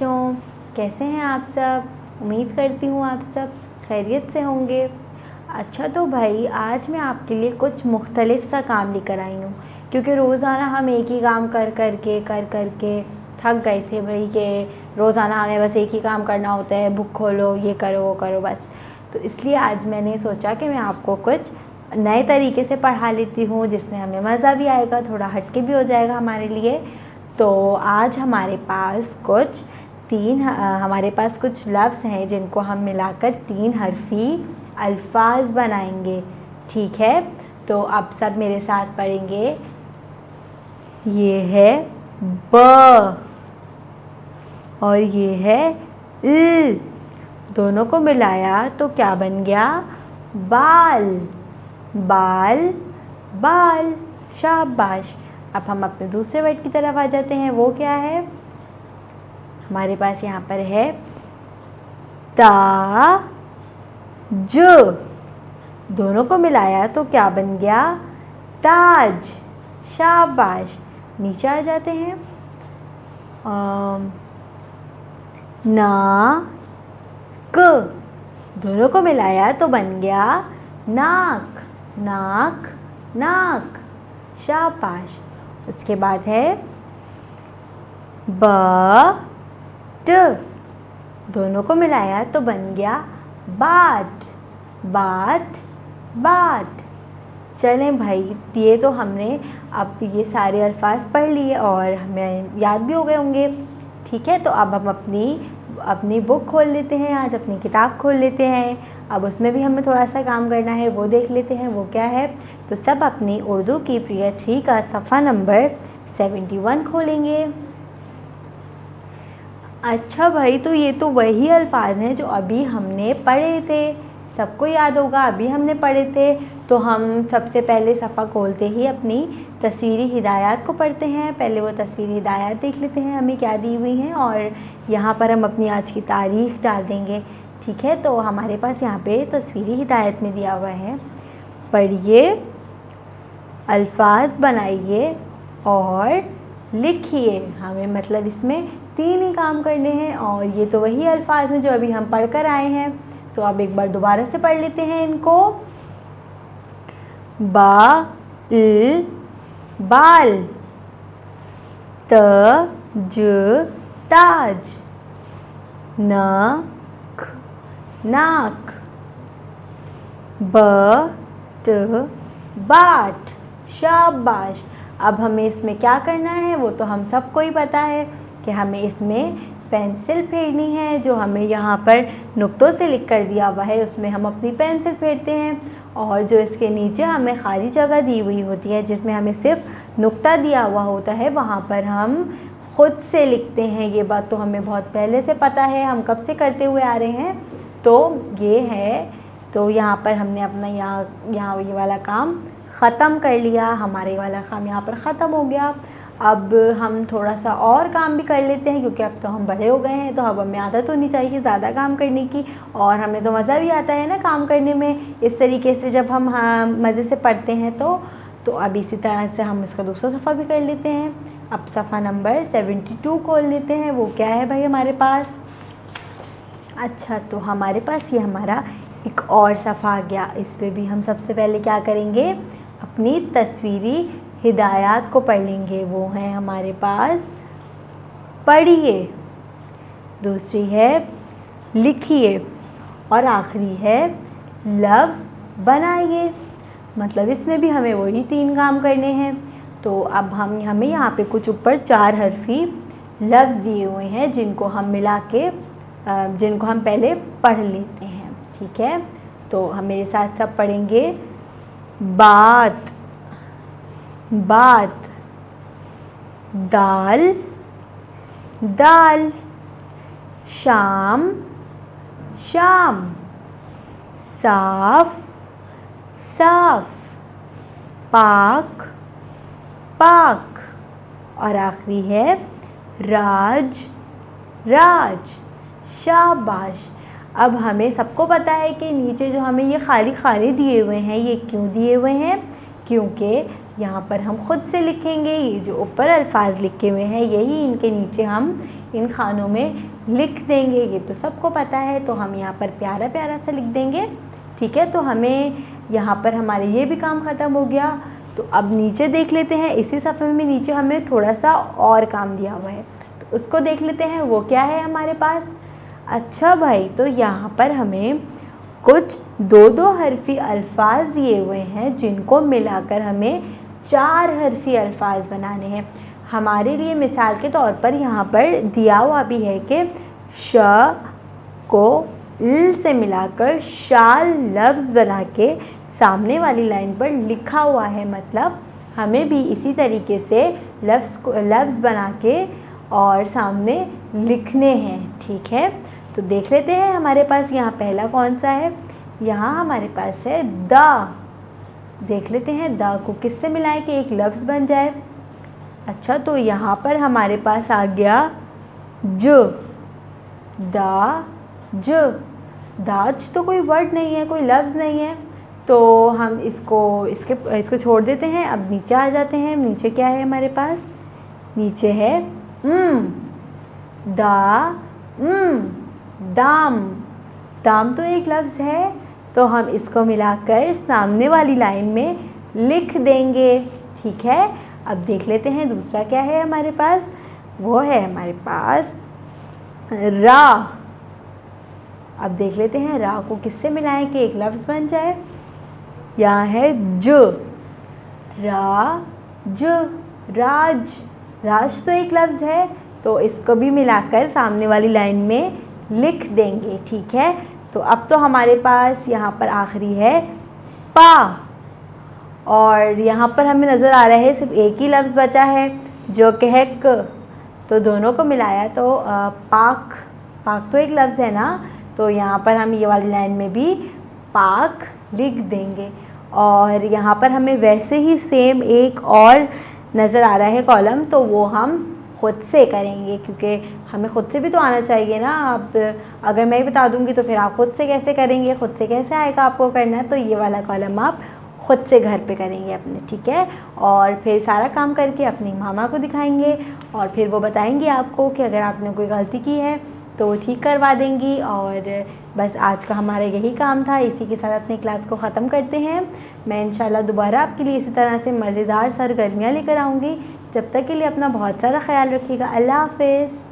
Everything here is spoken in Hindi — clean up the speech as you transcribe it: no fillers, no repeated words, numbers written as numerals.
बच्चों, कैसे हैं आप सब। उम्मीद करती हूँ आप सब खैरियत से होंगे। अच्छा तो भाई आज मैं आपके लिए कुछ मुख्तलिफ सा काम लेकर आई हूँ, क्योंकि रोज़ाना हम एक ही काम कर के थक गए थे भाई कि रोज़ाना हमें बस एक ही काम करना होता है, बुक खोलो, ये करो वो करो बस। तो इसलिए आज मैंने सोचा कि मैं आपको कुछ नए तरीके से पढ़ा लेती हूँ, जिसमें हमें मज़ा भी आएगा, थोड़ा हटके भी हो जाएगा हमारे लिए। तो आज हमारे पास कुछ लफ्ज़ हैं जिनको हम मिलाकर 3 हरफ़ी अल्फाज बनाएंगे। ठीक है, तो अब सब मेरे साथ पढ़ेंगे। ये है ब और ये है ल, दोनों को मिलाया तो क्या बन गया? बाल। बाल बाल, शाबाश। अब हम अपने दूसरे वर्ड की तरफ आ जाते हैं। वो क्या है? हमारे पास यहाँ पर है ताज। दोनों को मिलाया तो क्या बन गया? ताज, शाबाश। नीचे आ जाते हैं। नाक, दोनों को मिलाया तो बन गया नाक। नाक नाक, शाबाश। उसके बाद है बाट, दोनों को मिलाया तो बन गया बाट। बाट बाट। चलें भाई, ये तो हमने अब ये सारे अल्फाज पढ़ लिए और हमें याद भी हो गए होंगे। ठीक है, तो अब हम अपनी बुक खोल लेते हैं, आज अपनी किताब खोल लेते हैं। अब उसमें भी हमें थोड़ा सा काम करना है, वो देख लेते हैं वो क्या है। तो सब अपनी उर्दू की प्रिय 3 का सफ़ा नंबर 71 खोलेंगे। अच्छा भाई, तो ये तो वही अल्फाज हैं जो अभी हमने पढ़े थे, सबको याद होगा, अभी हमने पढ़े थे। तो हम सबसे पहले सफ़ा खोलते ही अपनी तस्वीरी हिदायत को पढ़ते हैं। पहले वो तस्वीरी हिदायत देख लेते हैं हमें क्या दी हुई हैं, और यहाँ पर हम अपनी आज की तारीख़ डाल देंगे। ठीक है, तो हमारे पास यहाँ पे तस्वीरी हिदायत में दिया हुआ है, पढ़िए, अल्फाज बनाइए और लिखिए। हमें मतलब इसमें 3 ही काम करने हैं, और ये तो वही अल्फाज हैं जो अभी हम पढ़ कर आए हैं। तो अब एक बार दोबारा से पढ़ लेते हैं इनको। बाल, ताज, नाक, बाट, शाबाश। अब हमें इसमें क्या करना है वो तो हम सबको ही पता है कि हमें इसमें पेंसिल फेरनी है। जो हमें यहाँ पर नुक्तों से लिख कर दिया हुआ है उसमें हम अपनी पेंसिल फेरते हैं, और जो इसके नीचे हमें खाली जगह दी हुई होती है जिसमें हमें सिर्फ नुक्ता दिया हुआ होता है, वहाँ पर हम ख़ुद से लिखते हैं। ये बात तो हमें बहुत पहले से पता है, हम कब से करते हुए आ रहे हैं। तो ये है, तो यहाँ पर हमने अपना यहाँ ये वाला काम ख़त्म कर लिया, हमारे वाला काम यहाँ पर ख़त्म हो गया। अब हम थोड़ा सा और काम भी कर लेते हैं, क्योंकि अब तो हम बड़े हो गए हैं, तो अब हमें आदत होनी चाहिए ज़्यादा काम करने की, और हमें तो मज़ा भी आता है ना काम करने में। इस तरीके से जब हम मज़े से पढ़ते हैं तो अब इसी तरह से हम इसका दूसरा सफ़ा भी कर लेते हैं। अब सफ़ा नंबर 72 खोल लेते हैं। वो क्या है भाई हमारे पास? अच्छा, तो हमारे पास ये हमारा एक और सफ़ा आ गया। इस पर भी हम सबसे पहले क्या करेंगे? अपनी तस्वीरी हिदायत को पढ़ लेंगे। वो है हमारे पास पढ़िए, दूसरी है लिखिए, और आखिरी है लफ्ज़ बनाइए। मतलब इसमें भी हमें वही 3 काम करने हैं। तो अब हमें यहाँ पे कुछ ऊपर 4 हरफ़ी लफ्ज़ दिए हुए हैं जिनको हम मिला के जिनको हम पहले पढ़ लेते हैं। ठीक है, तो हम मेरे साथ सब पढ़ेंगे। बात, दाल, शाम, साफ, पाक, और आखिरी है राज, शाबाश। अब हमें सबको पता है कि नीचे जो हमें ये खाली दिए हुए हैं, ये क्यों दिए हुए हैं? क्योंकि यहाँ पर हम ख़ुद से लिखेंगे। ये जो ऊपर अल्फाज लिखे हुए हैं यही इनके नीचे हम इन खानों में लिख देंगे। ये तो सबको पता है, तो हम यहाँ पर प्यारा प्यारा सा लिख देंगे। ठीक है, तो हमें यहाँ पर हमारे ये भी काम ख़त्म हो गया। तो अब नीचे देख लेते हैं, इसी सफ़े में नीचे हमें थोड़ा सा और काम दिया हुआ है, तो उसको देख लेते हैं वो क्या है हमारे पास। अच्छा भाई, तो यहाँ पर हमें कुछ 2-2 हरफी अल्फाज दिए हुए हैं, जिनको मिलाकर हमें 4 हरफी अल्फाज बनाने हैं। हमारे लिए मिसाल के तौर पर यहाँ पर दिया हुआ भी है कि श को ल से मिलाकर शाल लफ्ज़ बना के सामने वाली लाइन पर लिखा हुआ है। मतलब हमें भी इसी तरीके से लफ्ज़ बना के और सामने लिखने हैं। ठीक है, तो देख लेते हैं हमारे पास यहाँ पहला कौन सा है। यहाँ हमारे पास है द। देख लेते हैं द को किससे मिलाएं कि एक लफ्ज़ बन जाए। अच्छा, तो यहाँ पर हमारे पास आ गया ज। द ज। दाज तो कोई वर्ड नहीं है, कोई लफ्ज़ नहीं है, तो हम इसको छोड़ देते हैं। अब नीचे आ जाते हैं। नीचे क्या है हमारे पास, नीचे है दाम। दाम तो एक लफ्ज़ है, तो हम इसको मिलाकर सामने वाली लाइन में लिख देंगे। ठीक है, अब देख लेते हैं दूसरा क्या है हमारे पास। वो है हमारे पास रा। अब देख लेते हैं रा को किससे मिलाएं कि एक लफ्ज़ बन जाए। यहाँ है ज। राज। राज। राज तो एक लफ्ज़ है, तो इसको भी मिलाकर सामने वाली लाइन में लिख देंगे। ठीक है, तो अब तो हमारे पास यहाँ पर आखिरी है पा, और यहाँ पर हमें नज़र आ रहा है सिर्फ एक ही लफ्ज़ बचा है जो कि है क। तो दोनों को मिलाया तो पाक। पाक तो एक लफ्ज़ है ना, तो यहाँ पर हम ये वाली लाइन में भी पाक लिख देंगे। और यहाँ पर हमें वैसे ही सेम एक और नज़र आ रहा है कॉलम, तो वो हम ख़ुद से करेंगे, क्योंकि हमें ख़ुद से भी तो आना चाहिए ना। अब अगर मैं ही बता दूँगी तो फिर आप ख़ुद से कैसे करेंगे, ख़ुद से कैसे आएगा आपको करना। तो ये वाला कॉलम आप ख़ुद से घर पे करेंगे अपने। ठीक है, और फिर सारा काम करके अपनी मामा को दिखाएंगे, और फिर वो बताएंगी आपको कि अगर आपने कोई गलती की है तो वो ठीक करवा देंगी। और बस आज का हमारा यही काम था। इसी के साथ अपनी क्लास को ख़त्म करते हैं। मैं इंशाल्लाह दोबारा आपके लिए इसी तरह से मज़ेदार सरगर्मियाँ लेकर आऊँगी। जब तक के लिए अपना बहुत सारा ख्याल रखिएगा। अल्लाह हाफ़िज़।